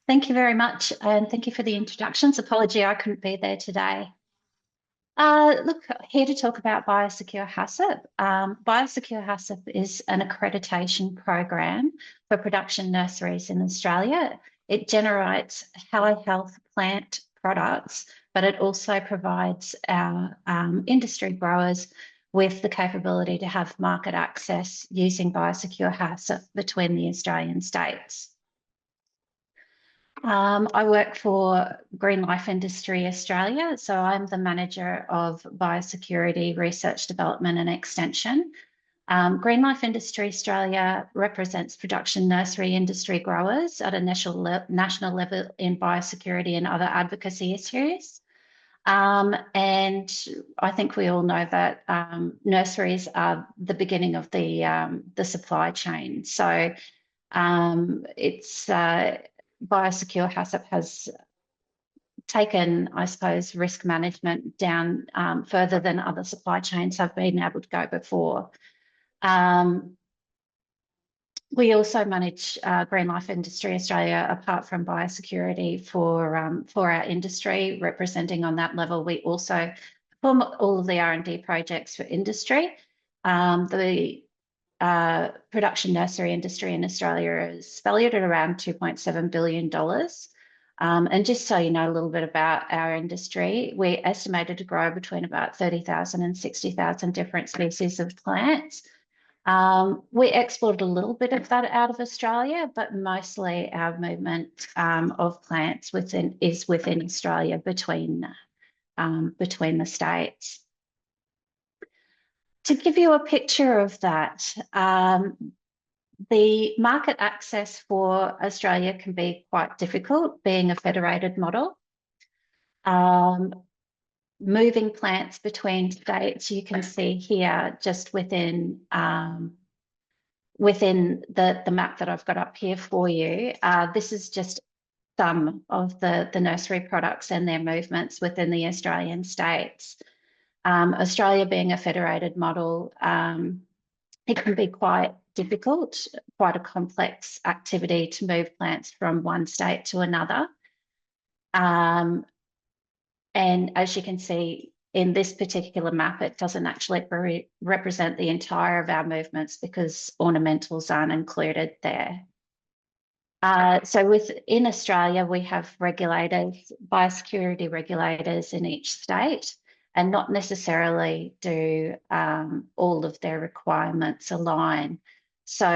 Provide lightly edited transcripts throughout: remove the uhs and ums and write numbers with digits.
Thank you very much, and thank you for the introductions. Apology, I couldn't be there today. Look, here to talk about Biosecure HACCP. Biosecure HACCP is an accreditation program for production nurseries in Australia. It generates health plant products, but it also provides our industry growers with the capability to have market access using Biosecure HACCP between the Australian states. I work for Greenlife Industry Australia, so I'm the manager of biosecurity research, development and extension. Greenlife Industry Australia represents production nursery industry growers at a national level in biosecurity and other advocacy issues. And I think we all know that nurseries are the beginning of the supply chain. So it's Biosecure HACCP has taken, I suppose, risk management down further than other supply chains have been able to go before. We also manage Greenlife Industry Australia, apart from biosecurity for our industry, representing on that level. We also perform all of the R&D projects for industry. The production nursery industry in Australia is valued at around $2.7 billion. And just so you know a little bit about our industry, we're estimated to grow between about 30,000 and 60,000 different species of plants. We export a little bit of that out of Australia, but mostly our movement of plants is within Australia between the states. To give you a picture of that, the market access for Australia can be quite difficult, being a federated model. Moving plants between states, you can see here just within the map that I've got up here for you. This is just some of the nursery products and their movements within the Australian states. Australia being a federated model, it can be quite difficult, quite a complex activity to move plants from one state to another. And as you can see in this particular map, it doesn't actually represent the entire of our movements because ornamentals aren't included there. So within Australia, we have regulators, biosecurity regulators in each state, and not necessarily do all of their requirements align. So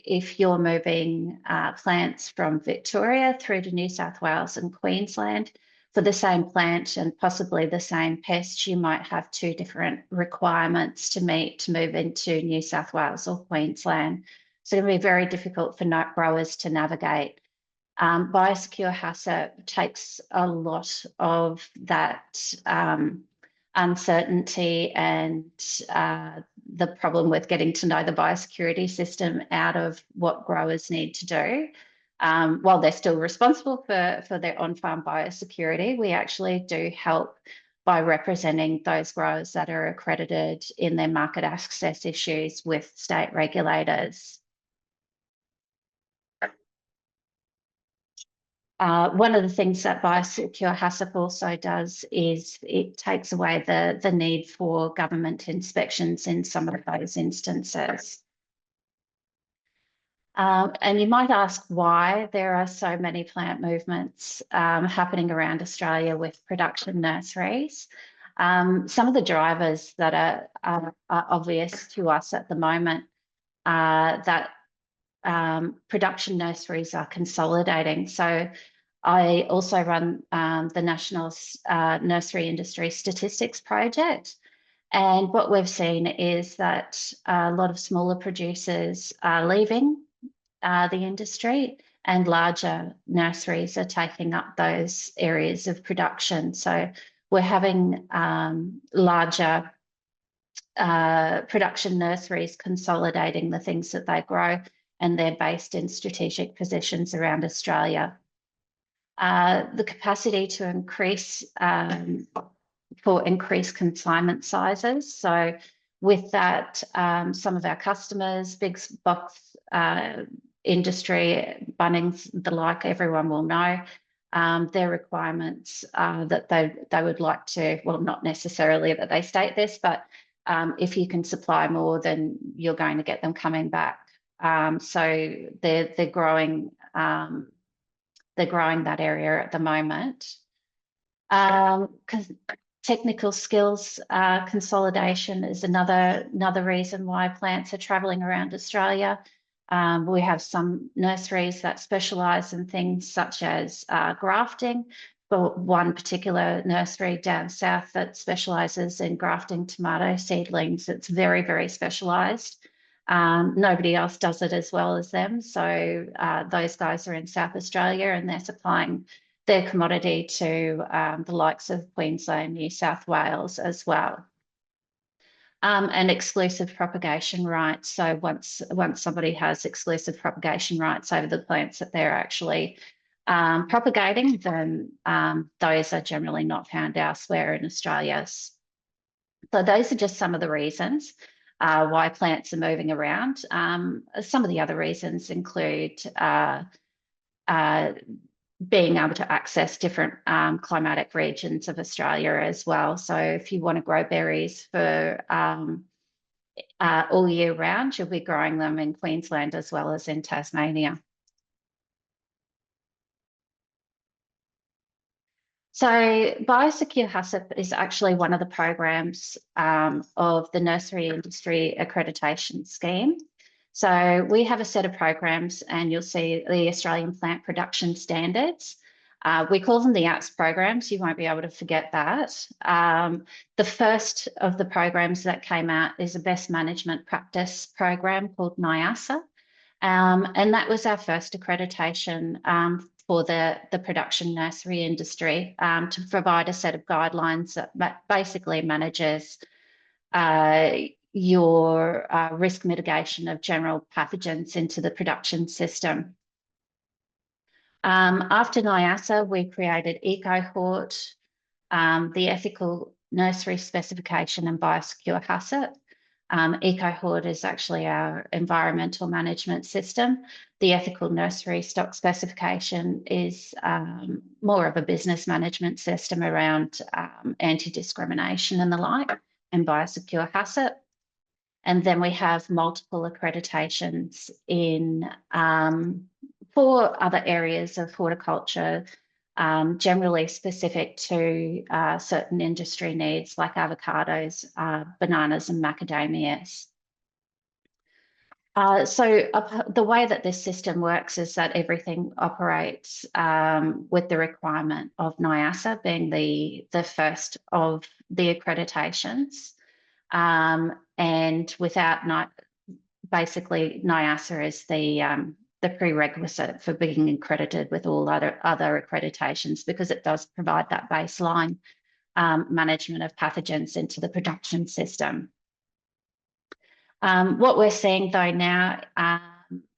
if you're moving plants from Victoria through to New South Wales and Queensland for the same plant and possibly the same pest, you might have two different requirements to meet to move into New South Wales or Queensland. So it can be very difficult for nut growers to navigate. Biosecure HACCP takes a lot of that uncertainty and the problem with getting to know the biosecurity system out of what growers need to do. While they're still responsible for their on-farm biosecurity, we actually do help by representing those growers that are accredited in their market access issues with state regulators. One of the things that Biosecure HACCP also does is it takes away the need for government inspections in some of those instances. And you might ask why there are so many plant movements happening around Australia with production nurseries. Some of the drivers that are obvious to us at the moment are that production nurseries are consolidating. So I also run the National Nursery Industry Statistics Project. And what we've seen is that a lot of smaller producers are leaving the industry and larger nurseries are taking up those areas of production. So we're having larger production nurseries consolidating the things that they grow, and they're based in strategic positions around Australia. The capacity to increase for increased consignment sizes. So with that, some of our customers, big box industry, Bunnings, the like, everyone will know. Their requirements that they would like to, well, not necessarily that they state this, but if you can supply more, then you're going to get them coming back. So they're growing that area at the moment. Because technical skills consolidation is another reason why plants are travelling around Australia. We have some nurseries that specialise in things such as grafting. But one particular nursery down south that specialises in grafting tomato seedlings. It's very, very specialised. Nobody else does it as well as them. So those guys are in South Australia and they're supplying their commodity to the likes of Queensland, New South Wales as well. And exclusive propagation rights. So once somebody has exclusive propagation rights over the plants that they're actually propagating, then those are generally not found elsewhere in Australia. So those are just some of the reasons why plants are moving around. Some of the other reasons include being able to access different climatic regions of Australia as well. So if you want to grow berries for all year round, you'll be growing them in Queensland as well as in Tasmania. So Biosecure HACCP is actually one of the programs of the Nursery Industry Accreditation Scheme. So we have a set of programs and you'll see the Australian Plant Production Standards. We call them the APS programs. You won't be able to forget that. The first of the programs that came out is a best management practice program called NIASA. And that was our first accreditation for the production nursery industry to provide a set of guidelines that basically manages your risk mitigation of general pathogens into the production system. After NIASA, we created EcoHort, the Ethical Nursery Specification and Biosecure HACCP. EcoHort is actually our environmental management system. The Ethical Nursery Stock Specification is more of a business management system around anti-discrimination and the like, and Biosecure HACCP. And then we have multiple accreditations in 4 other areas of horticulture, generally specific to certain industry needs like avocados, bananas and macadamias. So the way that this system works is that everything operates with the requirement of NIASA being the first of the accreditations. And without basically NIASA is the prerequisite for being accredited with all other accreditations, because it does provide that baseline management of pathogens into the production system. What we're seeing though now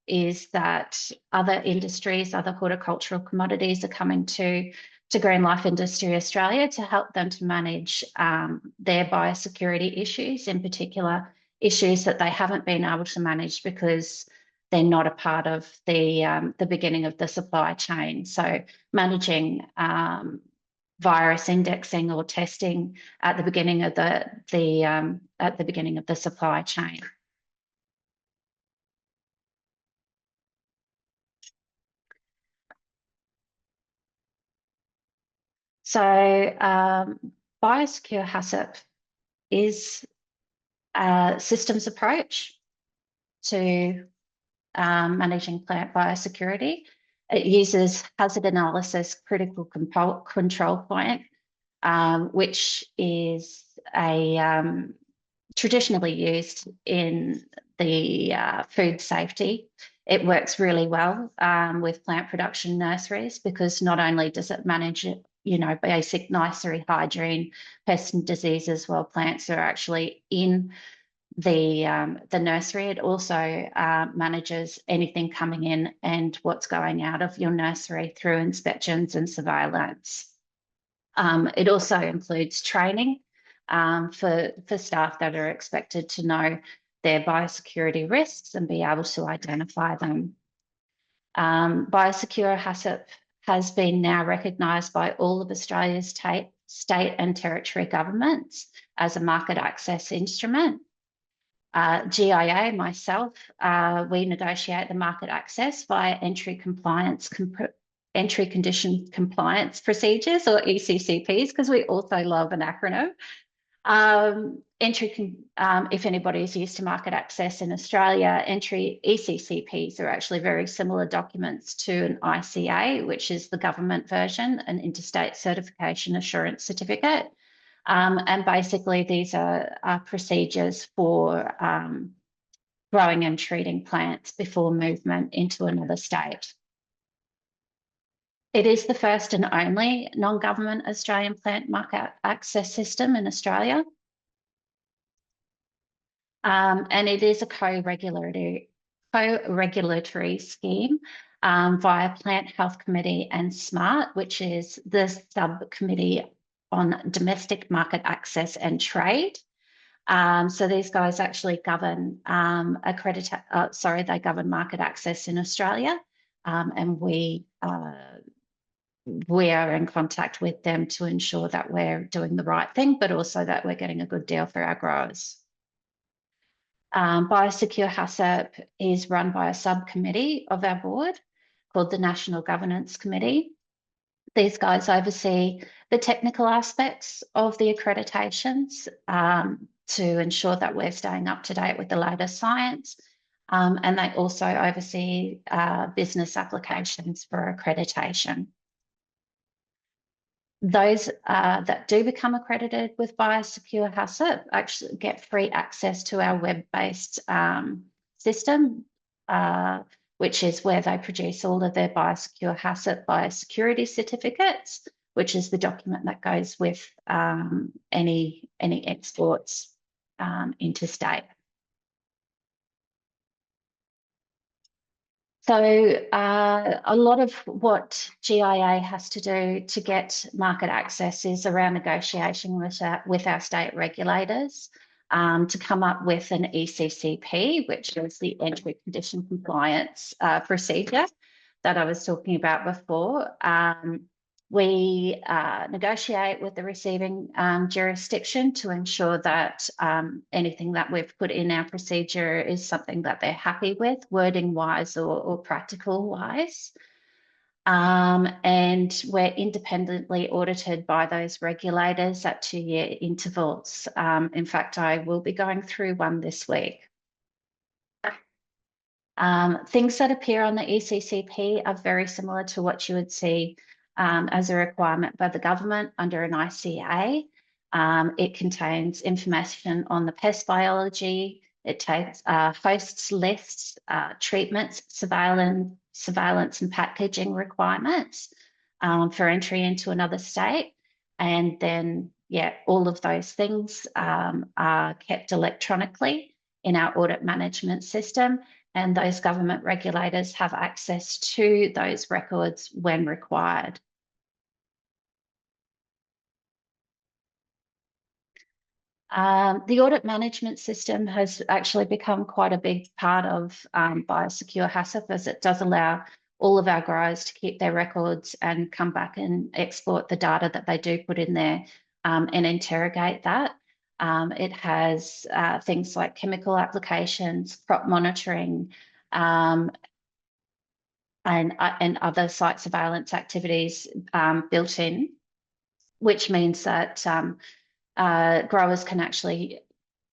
is that other industries, other horticultural commodities are coming to Greenlife Industry Australia to help them to manage their biosecurity issues, in particular issues that they haven't been able to manage because they're not a part of the beginning of the supply chain. So managing virus indexing or testing at the beginning of the supply chain. So Biosecure HACCP is a systems approach to managing plant biosecurity. It uses hazard analysis critical control point, which is traditionally used in the food safety. It works really well with plant production nurseries because not only does it manage basic nursery hygiene, pests and diseases while plants are actually in the nursery, it also manages anything coming in and what's going out of your nursery through inspections and surveillance. It also includes training for staff that are expected to know their biosecurity risks and be able to identify them. Biosecure HACCP has been now recognised by all of Australia's state and territory governments as a market access instrument. GIA, myself, we negotiate the market access via entry condition compliance procedures, or ECCPs, because we also love an acronym. If anybody is used to market access in Australia, entry ECCPs are actually very similar documents to an ICA, which is the government version, an Interstate Certification Assurance Certificate. And basically, these are procedures for growing and treating plants before movement into another state. It is the first and only non-government Australian plant market access system in Australia. And it is a co-regulatory scheme via Plant Health Committee and SMART, which is the subcommittee on domestic market access and trade. So these guys actually govern they govern market access in Australia, and we are in contact with them to ensure that we're doing the right thing, but also that we're getting a good deal for our growers. Biosecure HACCP is run by a subcommittee of our board called the National Governance Committee. These guys oversee the technical aspects of the accreditations to ensure that we're staying up to date with the latest science. And they also oversee business applications for accreditation. Those that do become accredited with Biosecure HACCP actually get free access to our web-based system, which is where they produce all of their Biosecure HACCP biosecurity certificates, which is the document that goes with any exports interstate. So a lot of what GIA has to do to get market access is around negotiation with our state regulators to come up with an ECCP, which is the entry condition compliance procedure that I was talking about before. We negotiate with the receiving jurisdiction to ensure that anything that we've put in our procedure is something that they're happy with, wording-wise or practical-wise. And we're independently audited by those regulators at 2-year intervals. In fact, I will be going through one this week. Things that appear on the ECCP are very similar to what you would see as a requirement by the government under an ICA. It contains information on the pest biology. It takes hosts lists, treatments, surveillance and packaging requirements for entry into another state. And then, yeah, all of those things are kept electronically in our audit management system. And those government regulators have access to those records when required. The audit management system has actually become quite a big part of Biosecure HACCP, as it does allow all of our growers to keep their records and come back and export the data that they do put in there and interrogate that. It has things like chemical applications, crop monitoring, and other site surveillance activities built in, which means that growers can actually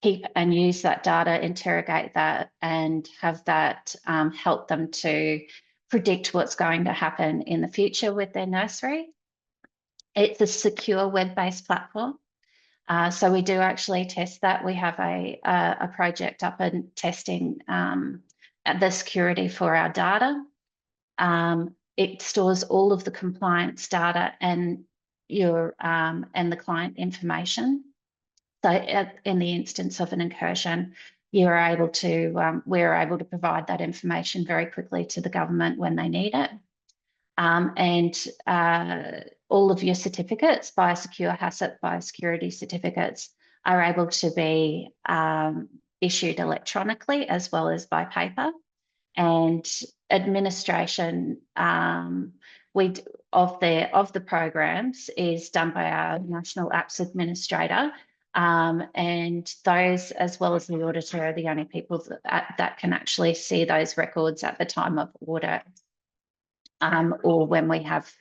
keep and use that data, interrogate that, and have that help them to predict what's going to happen in the future with their nursery. It's a secure web-based platform. So we do actually test that. We have a project up and testing the security for our data. It stores all of the compliance data and the client information. So in the instance of an incursion, we're able to provide that information very quickly to the government when they need it. And all of your certificates, Biosecure HACCP biosecurity certificates, are able to be issued electronically as well as by paper. and administration of the programs is done by our National Apps Administrator. And those, as well as the auditor, are the only people that can actually see those records at the time of audit, or when we have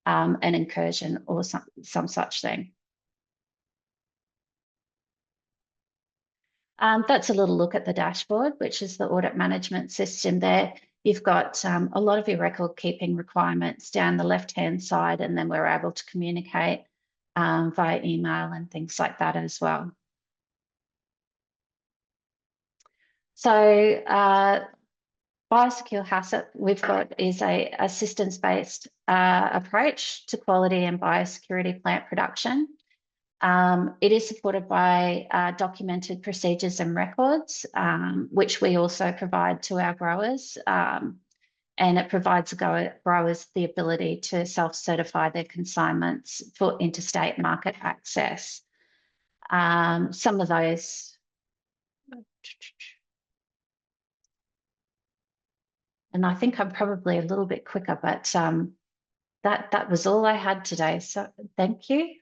an incursion or some such thing. That's a little look at the dashboard, which is the audit management system there. You've got a lot of your record keeping requirements down the left-hand side, and then we're able to communicate via email and things like that as well. So Biosecure HACCP we've got is a systems-based approach to quality and biosecurity plant production. It is supported by documented procedures and records, which we also provide to our growers. And it provides growers the ability to self-certify their consignments for interstate market access. Some of those... And I think I'm probably a little bit quicker, but that was all I had today. So thank you.